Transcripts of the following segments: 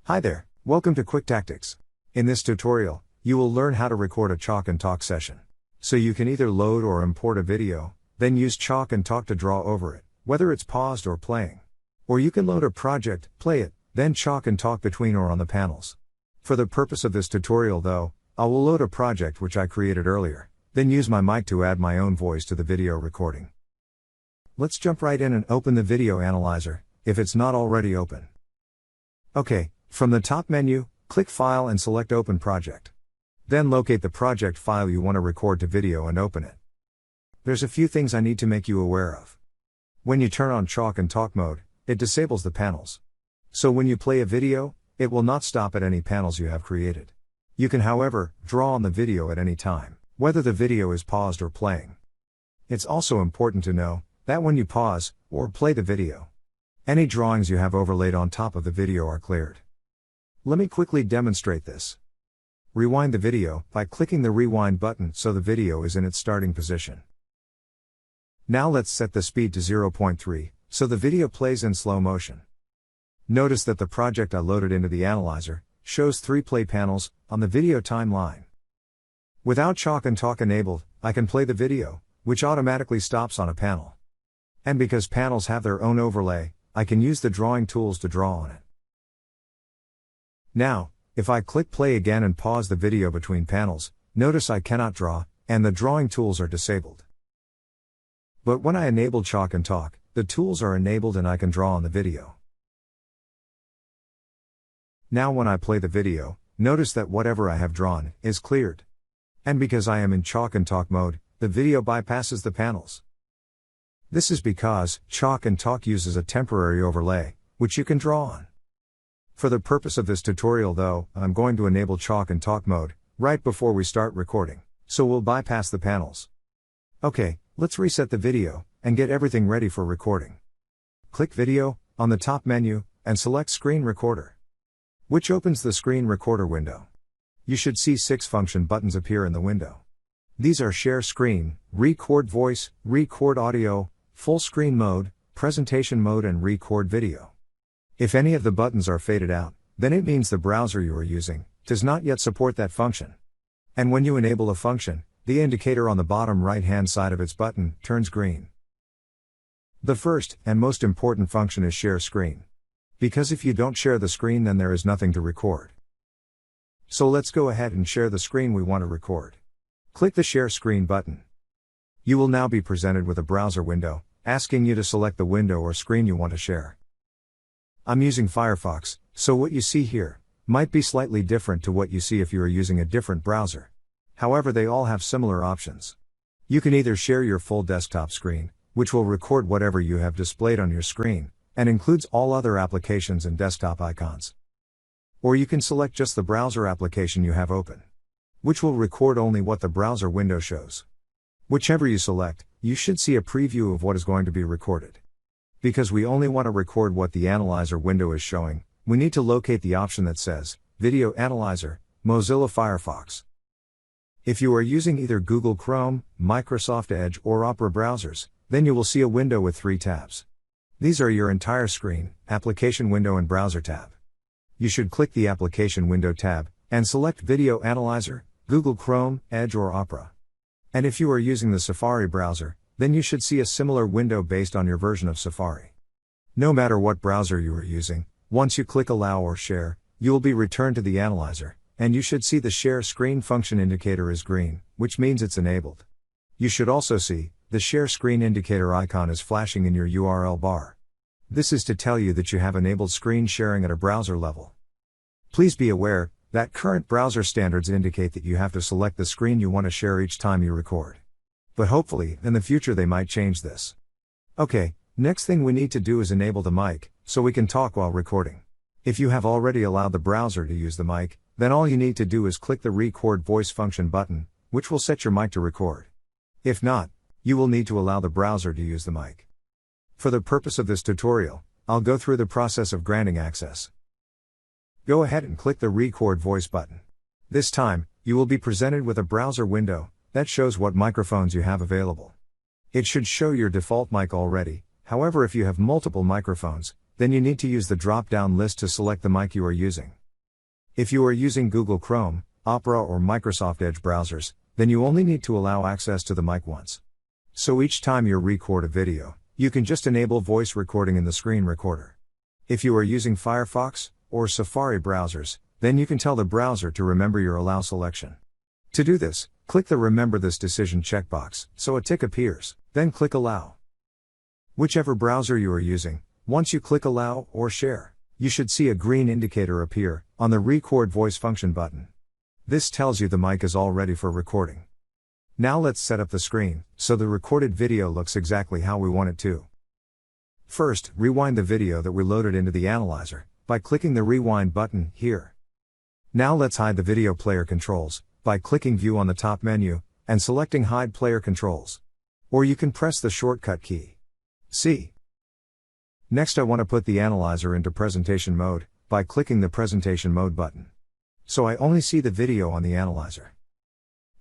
Hi there, welcome to KwikTactiX. In this tutorial, you will learn how to record a Chalk and Talk session. So you can either load or import a video, then use Chalk and Talk to draw over it, whether it's paused or playing. Or you can load a project, play it, then Chalk and Talk between or on the panels. For the purpose of this tutorial though, I will load a project which I created earlier, then use my mic to add my own voice to the video recording. Let's jump right in and open the video analyzer, if it's not already open. OK, from the top menu, click File and select Open Project. Then locate the project file you want to record to video and open it. There's a few things I need to make you aware of. When you turn on Chalk and Talk mode, it disables the panels. So when you play a video, it will not stop at any panels you have created. You can however, draw on the video at any time, whether the video is paused or playing. It's also important to know that when you pause or play the video, any drawings you have overlaid on top of the video are cleared. Let me quickly demonstrate this. Rewind the video by clicking the rewind button so the video is in its starting position. Now let's set the speed to 0.3 so the video plays in slow motion. Notice that the project I loaded into the analyzer shows 3 play panels on the video timeline. Without Chalk and Talk enabled, I can play the video, which automatically stops on a panel. And because panels have their own overlay, I can use the drawing tools to draw on it. Now, if I click play again and pause the video between panels, notice I cannot draw, and the drawing tools are disabled. But when I enable Chalk and Talk, the tools are enabled and I can draw on the video. Now when I play the video, notice that whatever I have drawn is cleared. And because I am in Chalk and Talk mode, the video bypasses the panels. This is because Chalk and Talk uses a temporary overlay, which you can draw on. For the purpose of this tutorial though, I'm going to enable Chalk and Talk mode right before we start recording, so we'll bypass the panels. Okay, let's reset the video and get everything ready for recording. Click Video on the top menu and select Screen Recorder, which opens the Screen Recorder window. You should see 6 function buttons appear in the window. These are Share Screen, Record Voice, Record Audio, Full Screen Mode, Presentation Mode and Record Video. If any of the buttons are faded out, then it means the browser you are using does not yet support that function. And when you enable a function, the indicator on the bottom right-hand side of its button turns green. The first and most important function is Share Screen. Because if you don't share the screen then there is nothing to record. So let's go ahead and share the screen we want to record. Click the Share Screen button. You will now be presented with a browser window, asking you to select the window or screen you want to share. I'm using Firefox, so what you see here might be slightly different to what you see if you are using a different browser. However, they all have similar options. You can either share your full desktop screen, which will record whatever you have displayed on your screen, and includes all other applications and desktop icons. Or you can select just the browser application you have open, which will record only what the browser window shows. Whichever you select, you should see a preview of what is going to be recorded. Because we only want to record what the analyzer window is showing, we need to locate the option that says, Video Analyzer, Mozilla Firefox. If you are using either Google Chrome, Microsoft Edge or Opera browsers, then you will see a window with 3 tabs. These are your entire screen, Application Window and Browser tab. You should click the Application Window tab, and select Video Analyzer, Google Chrome, Edge or Opera. And if you are using the Safari browser, then you should see a similar window based on your version of Safari. No matter what browser you are using, once you click Allow or Share, you will be returned to the analyzer, and you should see the Share Screen function indicator is green, which means it's enabled. You should also see the Share Screen indicator icon is flashing in your URL bar. This is to tell you that you have enabled screen sharing at a browser level. Please be aware that current browser standards indicate that you have to select the screen you want to share each time you record. But hopefully, in the future they might change this. Okay, next thing we need to do is enable the mic, so we can talk while recording. If you have already allowed the browser to use the mic, then all you need to do is click the Record Voice function button, which will set your mic to record. If not, you will need to allow the browser to use the mic. For the purpose of this tutorial, I'll go through the process of granting access. Go ahead and click the Record Voice button. This time, you will be presented with a browser window that shows what microphones you have available. It should show your default mic already, however if you have multiple microphones, then you need to use the drop-down list to select the mic you are using. If you are using Google Chrome, Opera or Microsoft Edge browsers, then you only need to allow access to the mic once. So each time you record a video, you can just enable voice recording in the screen recorder. If you are using Firefox or Safari browsers, then you can tell the browser to remember your allow selection. To do this, click the Remember this decision checkbox, so a tick appears, then click Allow. Whichever browser you are using, once you click Allow or Share, you should see a green indicator appear on the Record Voice function button. This tells you the mic is all ready for recording. Now let's set up the screen, so the recorded video looks exactly how we want it to. First, rewind the video that we loaded into the analyzer, by clicking the Rewind button, here. Now let's hide the video player controls, by clicking View on the top menu, and selecting Hide Player Controls. Or you can press the shortcut key C. Next I want to put the analyzer into presentation mode, by clicking the Presentation Mode button. So I only see the video on the analyzer.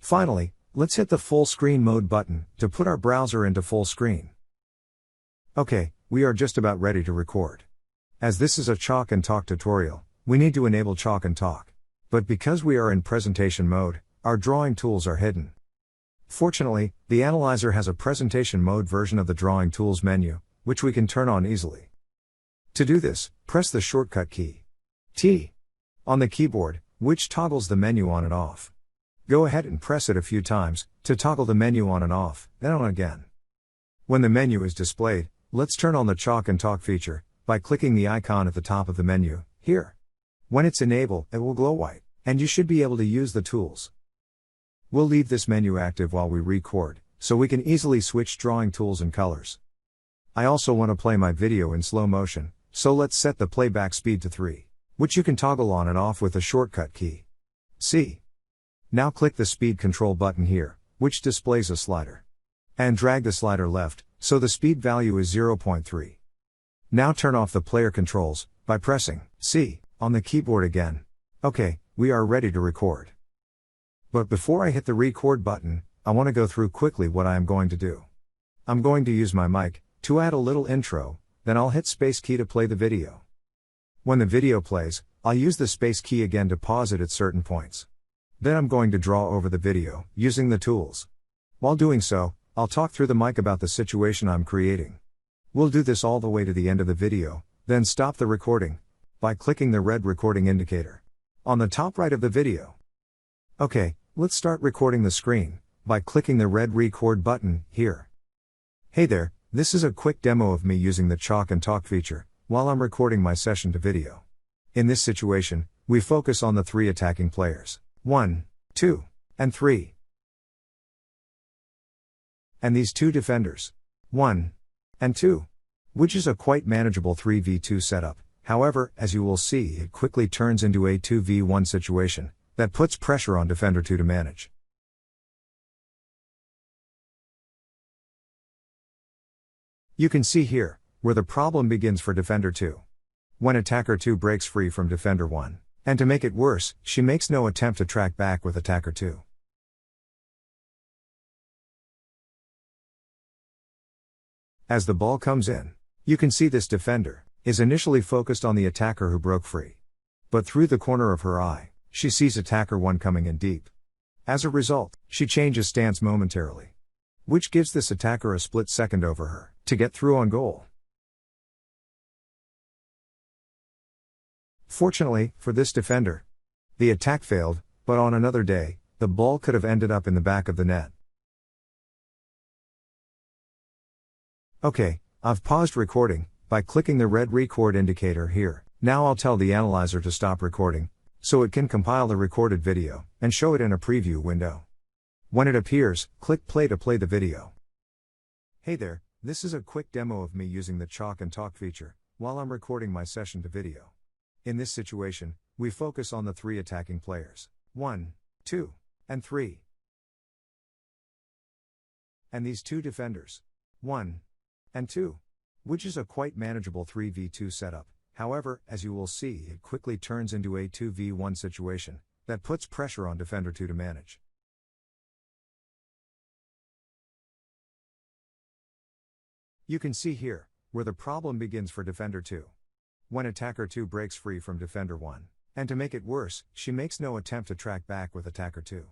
Finally, let's hit the Full Screen Mode button, to put our browser into full screen. Okay, we are just about ready to record. As this is a Chalk and Talk tutorial, we need to enable Chalk and Talk. But because we are in presentation mode, our drawing tools are hidden. Fortunately, the analyzer has a presentation mode version of the drawing tools menu, which we can turn on easily. To do this, press the shortcut key T on the keyboard, which toggles the menu on and off. Go ahead and press it a few times, to toggle the menu on and off, then on again. When the menu is displayed, let's turn on the Chalk and Talk feature, by clicking the icon at the top of the menu, here. When it's enabled, it will glow white, and you should be able to use the tools. We'll leave this menu active while we record, so we can easily switch drawing tools and colors. I also want to play my video in slow motion, so let's set the playback speed to 3, which you can toggle on and off with the shortcut key C. Now click the speed control button here, which displays a slider. And drag the slider left, so the speed value is 0.3. Now turn off the player controls, by pressing C on the keyboard again. Okay, we are ready to record. But before I hit the record button, I want to go through quickly what I am going to do. I'm going to use my mic, to add a little intro, then I'll hit space key to play the video. When the video plays, I'll use the space key again to pause it at certain points. Then I'm going to draw over the video, using the tools. While doing so, I'll talk through the mic about the situation I'm creating. We'll do this all the way to the end of the video, then stop the recording, by clicking the red recording indicator on the top right of the video. Okay, let's start recording the screen, by clicking the red record button, here. Hey there, this is a quick demo of me using the Chalk and Talk feature, while I'm recording my session to video. In this situation, we focus on the 3 attacking players, 1, 2, and 3. And these 2 defenders, 1 and 2. Which is a quite manageable 3v2 setup, however, as you will see, it quickly turns into a 2v1 situation, that puts pressure on defender 2 to manage. You can see here, where the problem begins for defender 2. When attacker 2 breaks free from defender 1, and to make it worse, she makes no attempt to track back with attacker 2. As the ball comes in, you can see this defender is initially focused on the attacker who broke free. But through the corner of her eye, she sees attacker 1 coming in deep. As a result, she changes stance momentarily, which gives this attacker a split second over her, to get through on goal. Fortunately, for this defender, the attack failed, but on another day, the ball could have ended up in the back of the net. Okay, I've paused recording, by clicking the red record indicator here. Now I'll tell the analyzer to stop recording, so it can compile the recorded video, and show it in a preview window. When it appears, click play to play the video. Hey there, this is a quick demo of me using the Chalk and Talk feature, while I'm recording my session to video. In this situation, we focus on the 3 attacking players, 1, 2, and 3. And these 2 defenders, 1 and 2. Which is a quite manageable 3v2 setup, however, as you will see, it quickly turns into a 2v1 situation, that puts pressure on defender 2 to manage. You can see here, where the problem begins for defender 2. When attacker 2 breaks free from defender 1, And to make it worse, she makes no attempt to track back with attacker 2.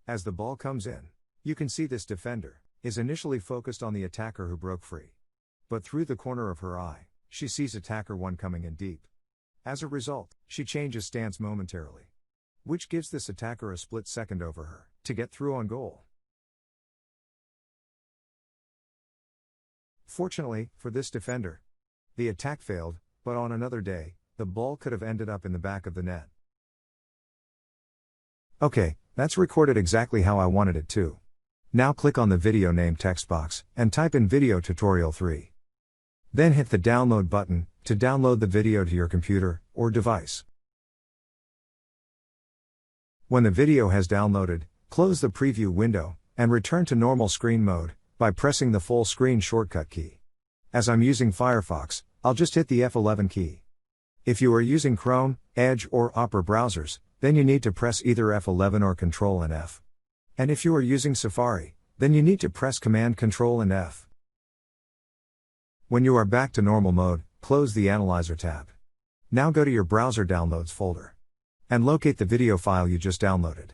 As the ball comes in, you can see this defender is initially focused on the attacker who broke free. But through the corner of her eye, she sees attacker 1 coming in deep. As a result, she changes stance momentarily, which gives this attacker a split second over her to get through on goal. Fortunately, for this defender, the attack failed, but on another day, the ball could have ended up in the back of the net. Okay, that's recorded exactly how I wanted it to. Now click on the video name text box, and type in Video Tutorial 3. Then hit the download button, to download the video to your computer, or device. When the video has downloaded, close the preview window, and return to normal screen mode, by pressing the full screen shortcut key. As I'm using Firefox, I'll just hit the F11 key. If you are using Chrome, Edge or Opera browsers, then you need to press either F11 or Ctrl and F. And if you are using Safari, then you need to press Command Ctrl and F. When you are back to normal mode, close the Analyzer tab. Now go to your browser downloads folder and locate the video file you just downloaded.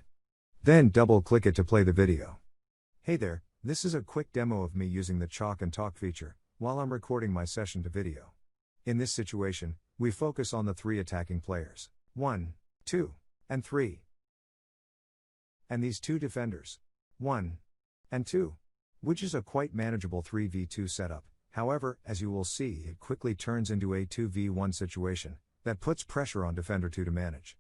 Then double-click it to play the video. Hey there, this is a quick demo of me using the Chalk and Talk feature while I'm recording my session to video. In this situation, we focus on the 3 attacking players, 1, 2, and 3. And these 2 defenders, 1 and 2, which is a quite manageable 3v2 setup. However, as you will see, it quickly turns into a 2v1 situation that puts pressure on defender 2 to manage.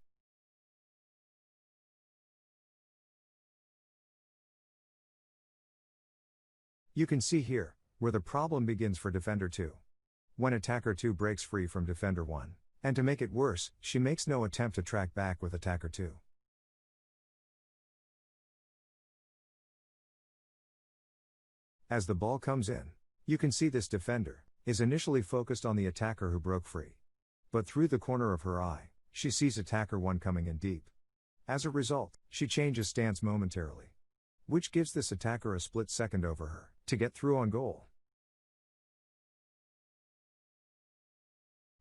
You can see here where the problem begins for defender 2. When attacker 2 breaks free from defender 1, and to make it worse, she makes no attempt to track back with attacker 2. As the ball comes in, you can see this defender is initially focused on the attacker who broke free. But through the corner of her eye, she sees attacker 1 coming in deep. As a result, she changes stance momentarily, which gives this attacker a split second over her to get through on goal.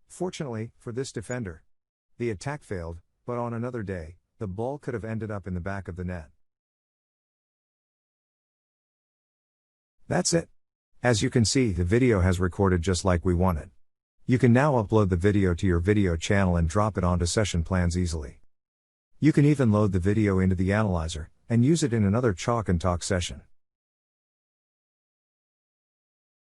Fortunately, for this defender, the attack failed, but on another day, the ball could have ended up in the back of the net. That's it. As you can see, the video has recorded just like we wanted. You can now upload the video to your video channel and drop it onto session plans easily. You can even load the video into the analyzer and use it in another Chalk and Talk session.